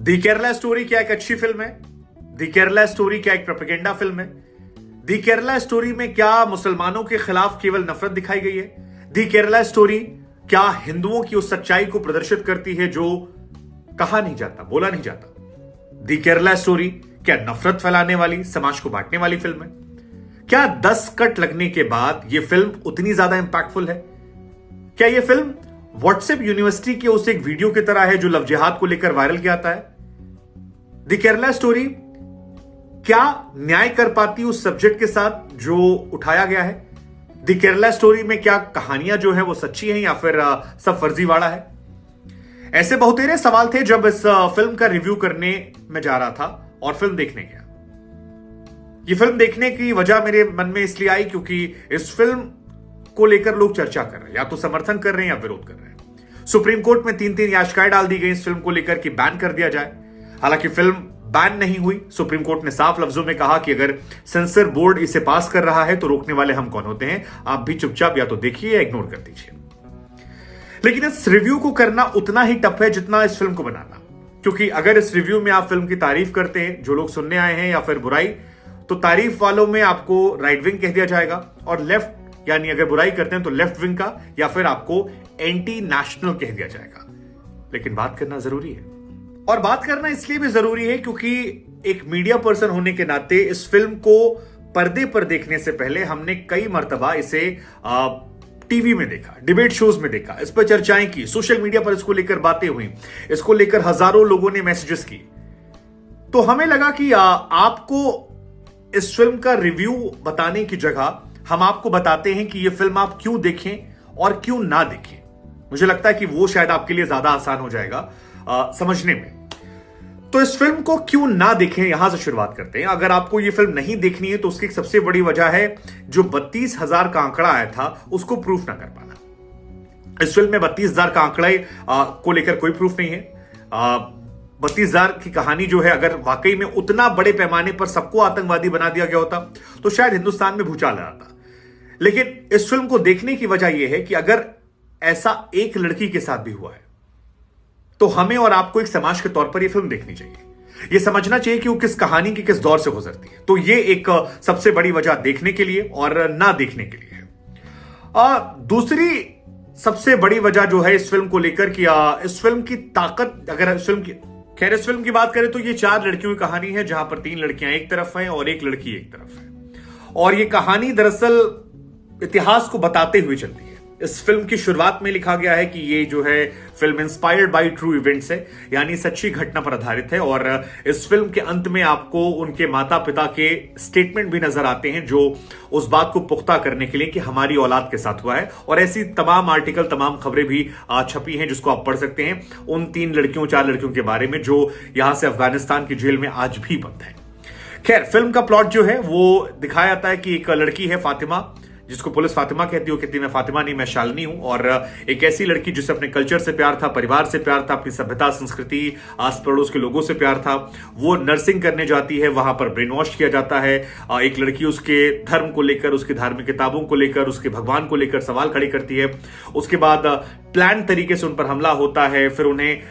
दी Kerala story क्या एक अच्छी फिल्म है? दी केरला स्टोरी क्या एक प्रोपेगेंडा फिल्म है? दी केरला स्टोरी में क्या मुसलमानों के खिलाफ केवल नफरत दिखाई गई है? दी केरला स्टोरी क्या हिंदुओं की उस सच्चाई को प्रदर्शित करती है जो कहा नहीं जाता, बोला नहीं जाता? दी केरला स्टोरी क्या नफरत फैलाने वाली, समाज को बांटने वाली फिल्म है? क्या 10 कट लगने के बाद यह फिल्म उतनी ज्यादा इंपैक्टफुल है? क्या यह फिल्म व्हाट्सएप यूनिवर्सिटी के उस एक वीडियो की तरह है जो लव जिहाद को लेकर वायरल किया आता है? दी केरला स्टोरी क्या न्याय कर पाती उस सब्जेक्ट के साथ जो उठाया गया है? दी केरला स्टोरी में क्या कहानियां जो है वो सच्ची हैं या फिर सब फर्जीवाड़ा है? ऐसे बहुतेरे सवाल थे जब इस फिल्म का रिव्यू करने में जा रहा था और फिल्म देखने गया। ये फिल्म देखने की वजह मेरे मन में इसलिए आई क्योंकि इस फिल्म को लेकर लोग चर्चा कर रहे हैं, या तो समर्थन कर रहे हैं या विरोध कर रहे हैं। सुप्रीम कोर्ट में 3-3 याचिकाएं डाल दी गई इस फिल्म को लेकर कि बैन कर दिया जाए। हालांकि फिल्म बैन नहीं हुई। सुप्रीम कोर्ट ने साफ लफ्जों में कहा कि अगर सेंसर बोर्ड इसे पास कर रहा है तो रोकने वाले हम कौन होते हैं? आप भी चुपचाप या तो देखिए या इग्नोर कर दीजिए। लेकिन इस रिव्यू को करना उतना ही टफ है जितना इस फिल्म को बनाना, क्योंकि अगर इस रिव्यू में आप फिल्म की तारीफ करते हैं, जो लोग सुनने आए हैं, या फिर बुराई, तो तारीफ वालों में आपको राइट विंग कह दिया जाएगा और लेफ्ट यानी अगर बुराई करते हैं तो लेफ्ट विंग का या फिर आपको एंटी नेशनल कह दिया जाएगा। लेकिन बात करना जरूरी है, और बात करना इसलिए भी जरूरी है क्योंकि एक मीडिया पर्सन होने के नाते इस फिल्म को पर्दे पर देखने से पहले हमने कई मर्तबा इसे टीवी में देखा, डिबेट शोज में देखा, इस पर चर्चाएं की, सोशल मीडिया पर इसको लेकर बातें हुई, इसको लेकर हजारों लोगों ने मैसेजेस की। तो हमें लगा कि आपको इस फिल्म का रिव्यू बताने की जगह हम आपको बताते हैं कि यह फिल्म आप क्यों देखें और क्यों ना देखें। मुझे लगता है कि वो शायद आपके लिए ज्यादा आसान हो जाएगा समझने में। तो इस फिल्म को क्यों ना देखें, यहां से शुरुआत करते हैं। अगर आपको यह फिल्म नहीं देखनी है तो उसकी एक सबसे बड़ी वजह है जो 32,000 का आंकड़ा आया था उसको प्रूफ ना कर पाना। इस फिल्म में 32,000 का आंकड़े को लेकर कोई प्रूफ नहीं है। 32,000 की कहानी जो है, अगर वाकई में उतना बड़े पैमाने पर सबको आतंकवादी बना दिया गया होता तो शायद हिंदुस्तान में भूचाल आ जाता। लेकिन इस फिल्म को देखने की वजह यह है कि अगर ऐसा एक लड़की के साथ भी हुआ है तो हमें और आपको एक समाज के तौर पर यह फिल्म देखनी चाहिए। यह समझना चाहिए कि वो किस कहानी के किस दौर से गुजरती है। तो यह एक सबसे बड़ी वजह देखने के लिए और ना देखने के लिए है। दूसरी सबसे बड़ी वजह जो है इस फिल्म को लेकर कि इस फिल्म की ताकत, अगर इस फिल्म की बात करें तो ये 4 लड़कियों की कहानी है जहां पर 3 लड़कियां एक तरफ हैं और एक लड़की एक तरफ है। और ये कहानी दरअसल इतिहास को बताते हुए चलती है। इस फिल्म की शुरुआत में लिखा गया है कि ये जो है film inspired by true events है, यानी सच्ची घटना पर आधारित है। और इस फिल्म के अंत में आपको उनके माता पिता के स्टेटमेंट भी नजर आते हैं जो उस बात को पुख्ता करने के लिए कि हमारी औलाद के साथ हुआ है। और ऐसी तमाम आर्टिकल, तमाम खबरें भी छपी हैं जिसको आप पढ़ सकते हैं उन 3 लड़कियों 4 लड़कियों के बारे में जो यहां से अफगानिस्तान की जेल में आज भी बंद है। खैर, फिल्म का प्लॉट जो है वो दिखाया जाता है कि एक लड़की है फातिमा, जिसको पुलिस फातिमा कहती है, वो कहती है मैं फातिमा नहीं, मैं शालिनी हूं। और एक ऐसी लड़की जिसे अपने कल्चर से प्यार था, परिवार से प्यार था, अपनी सभ्यता, संस्कृति, आस पड़ोस के लोगों से प्यार था। वो नर्सिंग करने जाती है, वहां पर ब्रेन वॉश किया जाता है। एक लड़की उसके धर्म को लेकर, उसकी धार्मिक किताबों को लेकर, उसके भगवान को लेकर सवाल खड़े करती है। उसके बाद प्लान तरीके से उन पर हमला होता है, फिर उन्हें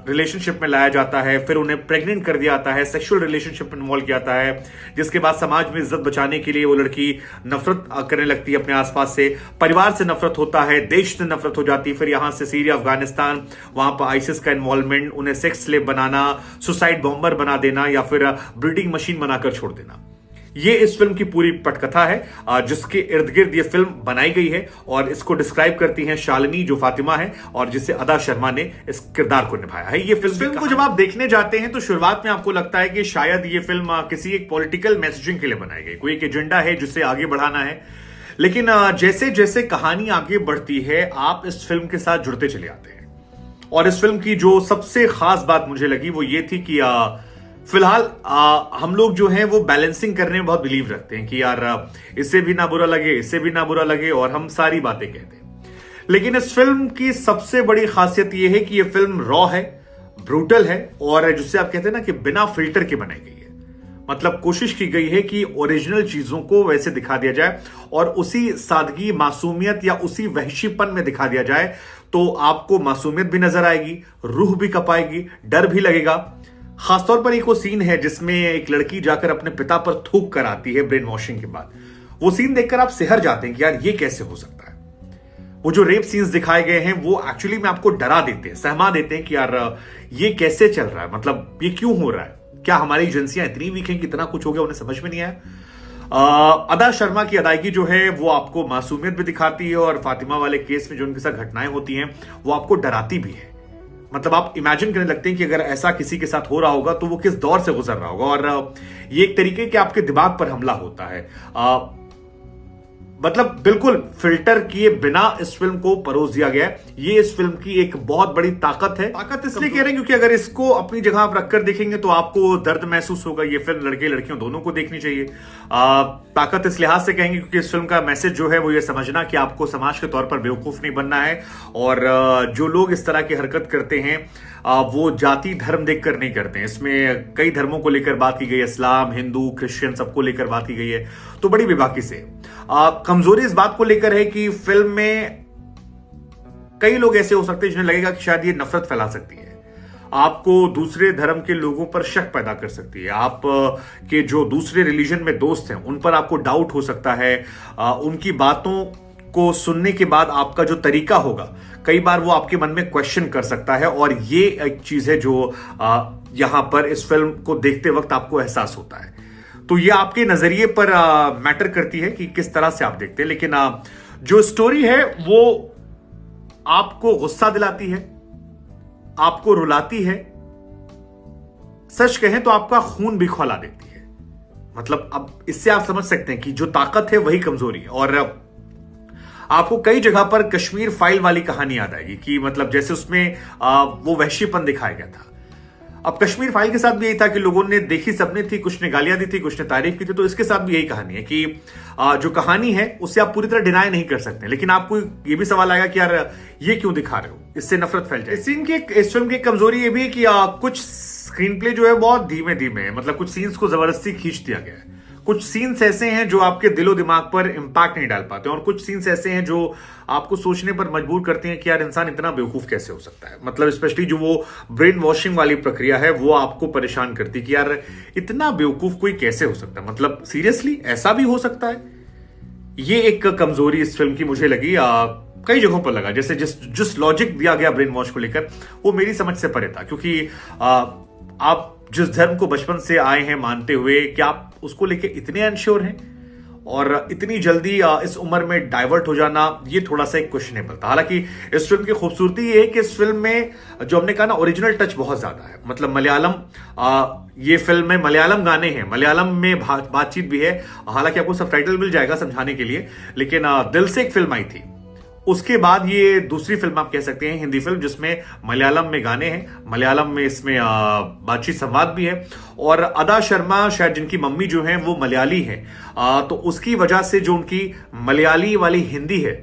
रिलेशनशिप में लाया जाता है, फिर उन्हें प्रेग्नेंट कर दिया जाता है, सेक्सुअल रिलेशनशिप में इन्वॉल्व किया जाता है, जिसके बाद समाज में इज्जत बचाने के लिए वो लड़की नफरत करने लगती है अपने आसपास से, परिवार से नफरत होता है, देश से नफरत हो जाती है। फिर यहां से सीरिया, अफगानिस्तान, वहां पर आईसिस का इन्वॉल्वमेंट, उन्हें सेक्स स्लेव बनाना, सुसाइड बॉम्बर बना देना या फिर ब्रीडिंग मशीन बनाकर छोड़ देना। ये इस फिल्म की पूरी पटकथा है जिसके इर्द गिर्द ये फिल्म बनाई गई है। और इसको डिस्क्राइब करती हैं शालिनी जो फातिमा है और जिसे अदा शर्मा ने इस किरदार को निभाया है। ये फिल्म को जब आप देखने जाते हैं तो शुरुआत में आपको लगता है कि शायद ये फिल्म किसी एक पॉलिटिकल मैसेजिंग के लिए बनाई गई, कोई एक एजेंडा है जिसे आगे बढ़ाना है। लेकिन जैसे जैसे कहानी आगे बढ़ती है आप इस फिल्म के साथ जुड़ते चले आते हैं। और इस फिल्म की जो सबसे खास बात मुझे लगी वो ये थी कि फिलहाल हम लोग जो हैं वो बैलेंसिंग करने में बहुत बिलीव रखते हैं कि यार इससे भी ना बुरा लगे, इससे भी ना बुरा लगे, और हम सारी बातें कहते हैं। लेकिन इस फिल्म की सबसे बड़ी खासियत यह है कि यह फिल्म रॉ है, ब्रूटल है, और जिससे आप कहते हैं ना कि बिना फिल्टर के बनाई गई है। मतलब कोशिश की गई है कि ओरिजिनल चीजों को वैसे दिखा दिया जाए और उसी सादगी, मासूमियत या उसी वहशीपन में दिखा दिया जाए। तो आपको मासूमियत भी नजर आएगी, रूह भी कपाएगी, डर भी लगेगा। खासतौर पर एक वो सीन है जिसमें एक लड़की जाकर अपने पिता पर थूक कर आती है ब्रेन वॉशिंग के बाद। वो सीन देखकर आप सिहर जाते हैं कि यार ये कैसे हो सकता है। वो जो रेप सीन्स दिखाए गए हैं वो एक्चुअली में आपको डरा देते हैं, सहमा देते हैं कि यार ये कैसे चल रहा है, मतलब ये क्यों हो रहा है, क्या हमारी एजेंसियां इतनी वीक हैं कि इतना कुछ हो गया, उन्हें समझ में नहीं आया। अदा शर्मा की अदायगी जो है वो आपको मासूमियत भी दिखाती है और फातिमा वाले केस में जो उनके साथ घटनाएं होती हैं वो आपको डराती भी है। मतलब आप इमेजिन करने लगते हैं कि अगर ऐसा किसी के साथ हो रहा होगा तो वो किस दौर से गुजर रहा होगा, और ये एक तरीके के आपके दिमाग पर हमला होता है। मतलब बिल्कुल फिल्टर किए बिना इस फिल्म को परोस दिया गया है। ये इस फिल्म की एक बहुत बड़ी ताकत है। ताकत इसलिए कह रहे हैं क्योंकि अगर इसको अपनी जगह आप रखकर देखेंगे तो आपको दर्द महसूस होगा। ये फिल्म लड़के लड़कियों दोनों को देखनी चाहिए। ताकत इस लिहाज से कहेंगे क्योंकि इस फिल्म का मैसेज जो है वो ये समझना कि आपको समाज के तौर पर बेवकूफ नहीं बनना है, और जो लोग इस तरह की हरकत करते हैं वो जाति धर्म देखकर नहीं करते हैं। इसमें कई धर्मों को लेकर बात की गई है, इस्लाम, हिंदू, क्रिश्चियन, सबको लेकर बात की गई है, तो बड़ी बेबाकी से। कमजोरी इस बात को लेकर है कि फिल्म में कई लोग ऐसे हो सकते हैं जिन्हें लगेगा कि शायद ये नफरत फैला सकती है, आपको दूसरे धर्म के लोगों पर शक पैदा कर सकती है, आप के जो दूसरे रिलीजन में दोस्त हैं उन पर आपको डाउट हो सकता है, उनकी बातों को सुनने के बाद आपका जो तरीका होगा कई बार वो आपके मन में क्वेश्चन कर सकता है, और ये एक चीज है जो यहां पर इस फिल्म को देखते वक्त आपको एहसास होता है। तो ये आपके नजरिए पर मैटर करती है कि किस तरह से आप देखते हैं। लेकिन जो स्टोरी है वो आपको गुस्सा दिलाती है, आपको रुलाती है, सच कहें तो आपका खून भी खौला देती है। मतलब अब इससे आप समझ सकते हैं कि जो ताकत है वही कमजोरी है। और आपको कई जगह पर कश्मीर फाइल वाली कहानी याद आएगी कि मतलब जैसे उसमें वो वहशीपन दिखाया गया था। अब कश्मीर फाइल के साथ भी यही था कि लोगों ने देखी, सबने थी, कुछ ने गालियां दी थी, कुछ ने तारीफ की थी। तो इसके साथ भी यही कहानी है कि जो कहानी है उससे आप पूरी तरह डिनाई नहीं कर सकते, लेकिन आपको ये भी सवाल आएगा कि यार ये क्यों दिखा रहे हो, इससे नफरत फैल जाए। इस फिल्म की कमजोरी ये भी है कि कुछ स्क्रीन प्ले जो है बहुत धीमे धीमे है। मतलब कुछ सीन्स को जबरदस्ती खींच दिया गया है। कुछ सीन्स ऐसे हैं जो आपके दिलो दिमाग पर इंपैक्ट नहीं डाल पाते, और कुछ सीन्स ऐसे हैं जो आपको सोचने पर मजबूर करते हैं कि यार इंसान इतना बेवकूफ कैसे हो सकता है। मतलब स्पेशली जो वो ब्रेन वॉशिंग वाली प्रक्रिया है वो आपको परेशान करती है कि यार इतना बेवकूफ कोई कैसे हो सकता है, मतलब सीरियसली ऐसा भी हो सकता है। ये एक कमजोरी इस फिल्म की मुझे लगी, कई जगहों पर लगा। जैसे जिस लॉजिक दिया गया ब्रेन वॉश को लेकर वो मेरी समझ से परे था, क्योंकि आप जिस धर्म को बचपन से आए हैं मानते हुए, क्या आप उसको लेके इतने अनश्योर हैं, और इतनी जल्दी इस उम्र में डाइवर्ट हो जाना ये थोड़ा सा एक क्वेश्चनेबल था। हालांकि इस फिल्म की खूबसूरती ये है कि इस फिल्म में जो हमने कहा ना, ओरिजिनल टच बहुत ज्यादा है। मतलब मलयालम, ये फिल्म में मलयालम गाने हैं, मलयालम में बातचीत भी है। हालांकि आपको सबटाइटल मिल जाएगा समझाने के लिए, लेकिन दिल से एक फिल्म आई थी, उसके बाद ये दूसरी फिल्म आप कह सकते हैं, हिंदी फिल्म, जिसमें मलयालम में गाने हैं, मलयालम में इसमें बातचीत संवाद भी है। और अदा शर्मा शायद जिनकी मम्मी जो है वो मलयाली है, तो उसकी वजह से जो उनकी मलयाली वाली हिंदी है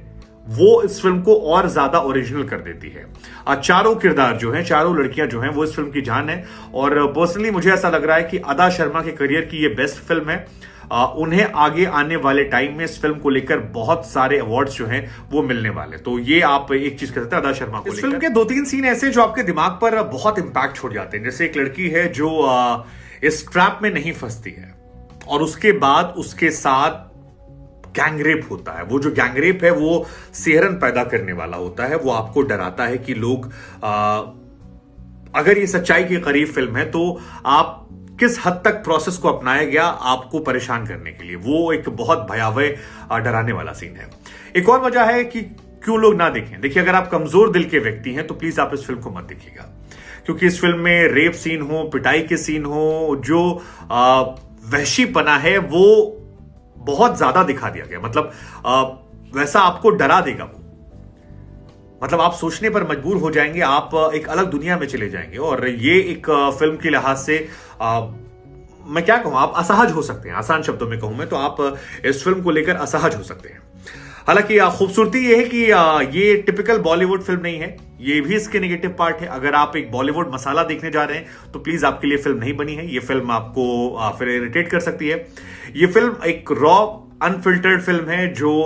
वो इस फिल्म को और ज्यादा ओरिजिनल कर देती है। चारों किरदार जो हैं, चारों लड़कियां जो हैं वो इस फिल्म की जान है। और पर्सनली मुझे ऐसा लग रहा है कि अदा शर्मा के करियर की ये बेस्ट फिल्म है। उन्हें आगे आने वाले टाइम में इस फिल्म को लेकर बहुत सारे अवार्ड्स जो हैं वो मिलने वाले। तो ये आप एक चीज कह सकते हैं अदा शर्मा को। इस फिल्म के 2-3 सीन ऐसे जो आपके दिमाग पर बहुत इंपैक्ट छोड़ जाते हैं। जैसे एक लड़की है जो इस ट्रैप में नहीं फंसती है, और उसके बाद उसके साथ गैंगरेप होता है। वो जो गैंगरेप है वो सिहरन पैदा करने वाला होता है। वो आपको डराता है कि लोग, अगर ये सच्चाई के करीब फिल्म है तो आप किस हद तक प्रोसेस को अपनाया गया आपको परेशान करने के लिए। वो एक बहुत भयावह डराने वाला सीन है। एक और वजह है कि क्यों लोग ना देखें। देखिए, अगर आप कमजोर दिल के व्यक्ति हैं तो प्लीज आप इस फिल्म को मत देखिएगा, क्योंकि इस फिल्म में रेप सीन हो, पिटाई के सीन हो, जो वहशीपना है वो बहुत ज्यादा दिखा दिया गया। मतलब वैसा आपको डरा देगा वो। मतलब आप सोचने पर मजबूर हो जाएंगे, आप एक अलग दुनिया में चले जाएंगे। और ये एक फिल्म के लिहाज से मैं क्या कहूं, आप असहज हो सकते हैं। आसान शब्दों में कहूं मैं तो आप इस फिल्म को लेकर असहज हो सकते हैं। हालांकि खूबसूरती ये है कि ये टिपिकल बॉलीवुड फिल्म नहीं है, ये भी इसके नेगेटिव पार्ट है। अगर आप एक बॉलीवुड मसाला देखने जा रहे हैं तो प्लीज आपके लिए फिल्म नहीं बनी है। ये फिल्म आपको फिर इरिटेट कर सकती है। ये फिल्म एक रॉ अनफिल्टर्ड फिल्म है जो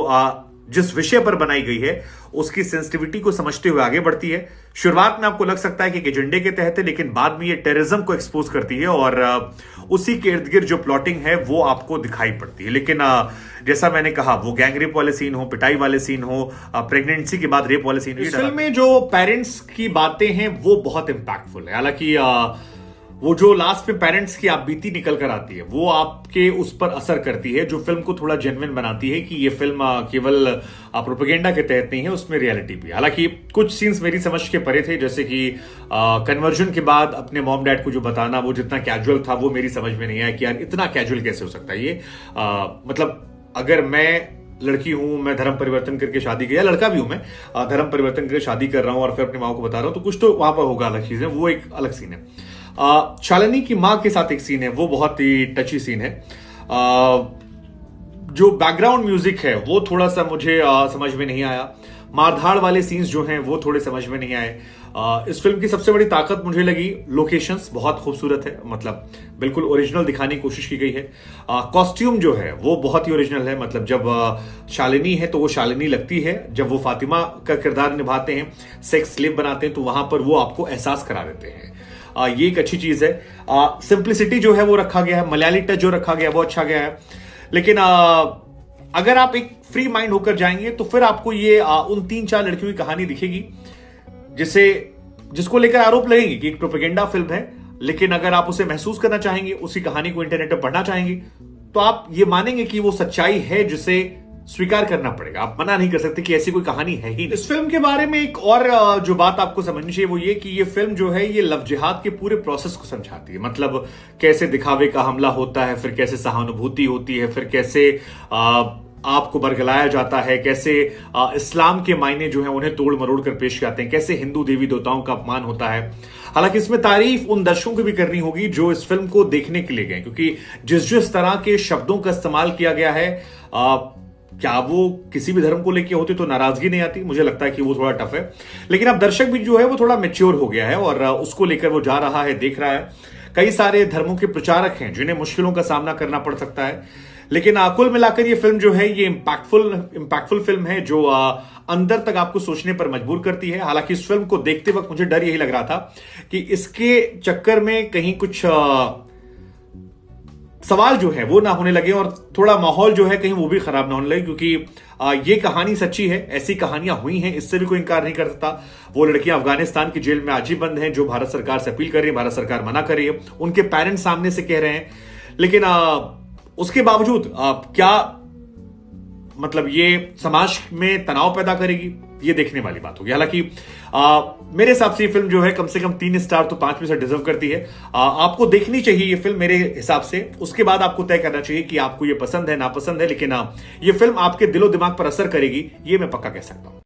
जिस विषय पर बनाई गई है उसकी सेंसिटिविटी को समझते हुए आगे बढ़ती है। शुरुआत में आपको लग सकता है कि एक एजेंडे के तहत है, लेकिन बाद में ये टेररिज्म को एक्सपोज करती है और उसी के इर्द गिर्द जो प्लॉटिंग है वो आपको दिखाई पड़ती है। लेकिन जैसा मैंने कहा, वो गैंग रेप वाले सीन हो, पिटाई वाले सीन हो, प्रेगनेंसी के बाद रेप वाले सीन हो, इस फिल्म में जो पेरेंट्स की बातें हैं वो बहुत इंपैक्टफुल है। हालांकि वो जो लास्ट में पेरेंट्स की आप बीती निकल कर आती है वो आपके उस पर असर करती है, जो फिल्म को थोड़ा जेन्युइन बनाती है कि ये फिल्म केवल प्रोपेगेंडा के तहत नहीं है, उसमें रियलिटी भी। हालांकि कुछ सीन्स मेरी समझ के परे थे, जैसे कि कन्वर्जन के बाद अपने मॉम डैड को जो बताना वो जितना कैजुअल था वो मेरी समझ में नहीं आया कि यार इतना कैजुअल कैसे हो सकता है ये। मतलब अगर मैं लड़की हूं, मैं धर्म परिवर्तन करके शादी किया, लड़का भी हूं मैं, धर्म परिवर्तन करके शादी कर रहा हूं और फिर अपनी मां को बता रहा हूं, तो कुछ तो वहां पर होगा अलग चीज है, वो एक अलग सीन है। शालिनी की मां के साथ एक सीन है, वो बहुत ही टची सीन है। जो बैकग्राउंड म्यूजिक है वो थोड़ा सा मुझे समझ में नहीं आया। मारधाड़ वाले सीन्स जो हैं वो थोड़े समझ में नहीं आए। इस फिल्म की सबसे बड़ी ताकत मुझे लगी लोकेशंस बहुत खूबसूरत है, मतलब बिल्कुल ओरिजिनल दिखाने की कोशिश की गई है। कॉस्ट्यूम जो है वो बहुत ही ओरिजिनल है, मतलब जब शालिनी है तो वो शालिनी लगती है, जब वो फातिमा का किरदार निभाते हैं, सेक्स स्लेव बनाते हैं, तो वहां पर वो आपको एहसास करा देते हैं। ये एक अच्छी चीज है। सिंप्लिसिटी जो है वो रखा गया है, मलयाली टच जो रखा गया है वो अच्छा गया है। लेकिन अगर आप एक फ्री माइंड होकर जाएंगे तो फिर आपको ये उन 3-4 लड़कियों की कहानी दिखेगी जिसको लेकर आरोप लगेंगे कि एक प्रोपेगेंडा फिल्म है। लेकिन अगर आप उसे महसूस करना चाहेंगे, उसी कहानी को इंटरनेट पर पढ़ना चाहेंगे, तो आप ये मानेंगे कि वो सच्चाई है जिसे स्वीकार करना पड़ेगा। आप मना नहीं कर सकते कि ऐसी कोई कहानी है ही नहीं। इस फिल्म के बारे में एक और जो बात आपको समझनी चाहिए वो ये कि ये फिल्म जो है ये लव जिहाद के पूरे प्रोसेस को समझाती है। मतलब कैसे दिखावे का हमला होता है, फिर कैसे सहानुभूति होती है, फिर कैसे आपको बरगलाया जाता है, कैसे इस्लाम के मायने जो है उन्हें तोड़ मरोड़ कर पेश किए जाते हैं, कैसे हिंदू देवी देवताओं का अपमान होता है। हालांकि इसमें तारीफ उन दर्शकों की भी करनी होगी जो इस फिल्म को देखने के लिए गए, क्योंकि जिस तरह के शब्दों का इस्तेमाल किया गया है, क्या वो किसी भी धर्म को लेके होते तो नाराजगी नहीं आती? मुझे लगता है कि वो थोड़ा टफ है। लेकिन अब दर्शक भी जो है वो थोड़ा मेच्योर हो गया है और उसको लेकर वो जा रहा है, देख रहा है। कई सारे धर्मों के प्रचारक हैं जिन्हें मुश्किलों का सामना करना पड़ सकता है, लेकिन कुल मिलाकर ये फिल्म जो है ये इंपैक्टफुल फिल्म है जो अंदर तक आपको सोचने पर मजबूर करती है। हालांकि इस फिल्म को देखते वक्त मुझे डर यही लग रहा था कि इसके चक्कर में कहीं कुछ सवाल जो है वो ना होने लगे और थोड़ा माहौल जो है कहीं वो भी खराब ना होने लगे, क्योंकि ये कहानी सच्ची है, ऐसी कहानियां हुई हैं, इससे भी कोई इंकार नहीं कर सकता। वो लड़कियां अफगानिस्तान की जेल में आज ही बंद हैं, जो भारत सरकार से अपील कर रही है, भारत सरकार मना कर रही है, उनके पेरेंट्स सामने से कह रहे हैं। लेकिन उसके बावजूद क्या मतलब ये समाज में तनाव पैदा करेगी, ये देखने वाली बात होगी। हालांकि मेरे हिसाब से ये फिल्म जो है कम से कम 3 स्टार तो 5 में से डिजर्व करती है। आपको देखनी चाहिए ये फिल्म मेरे हिसाब से। उसके बाद आपको तय करना चाहिए कि आपको ये पसंद है नापसंद है, लेकिन ये फिल्म आपके दिलो दिमाग पर असर करेगी, ये मैं पक्का कह सकता हूं।